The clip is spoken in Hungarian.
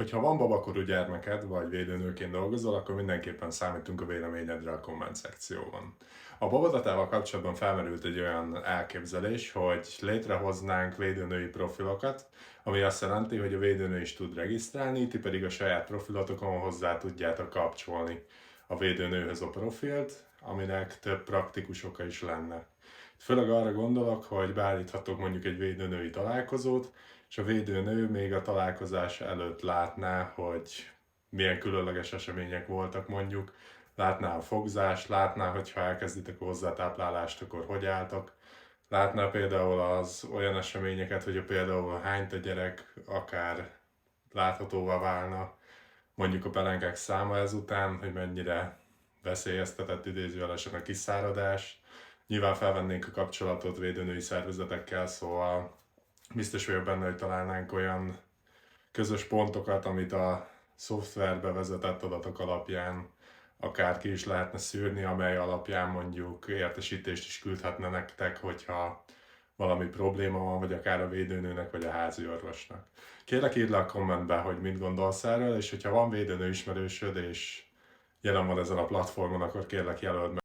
Hogyha van babakorú gyermeked, vagy védőnőként dolgozol, akkor mindenképpen számítunk a véleményedre a komment szekcióban. A babadatával kapcsolatban felmerült egy olyan elképzelés, hogy létrehoznánk védőnői profilokat, ami azt jelenti, hogy a védőnő is tud regisztrálni, ti pedig a saját profilotokon hozzá tudjátok kapcsolni a védőnőhöz a profilt, aminek több praktikus oka is lenne. Főleg arra gondolok, hogy beállíthatok mondjuk egy védőnői találkozót, és a védőnő még a találkozás előtt látná, hogy milyen különleges események voltak mondjuk, látná a fogzást, látná, hogyha elkezditek a hozzátáplálást, akkor hogy álltak, látná például az olyan eseményeket, hogy például hányt a gyerek akár láthatóvá válna, mondjuk a pelenkák száma ezután, hogy mennyire veszélyeztetett idézőjelesen a kiszáradás. Nyilván felvennénk a kapcsolatot védőnői szervezetekkel, szóval biztos vagyok benne, hogy találnánk olyan közös pontokat, amit a szoftverbe vezetett adatok alapján akár ki is lehetne szűrni, amely alapján mondjuk értesítést is küldhetne nektek, hogyha valami probléma van, vagy akár a védőnőnek, vagy a házi orvosnak. Kérlek, írd le a kommentbe, hogy mit gondolsz erről, és hogyha van védőnő ismerősöd, és jelen van ezen a platformon, akkor kérlek jelöld meg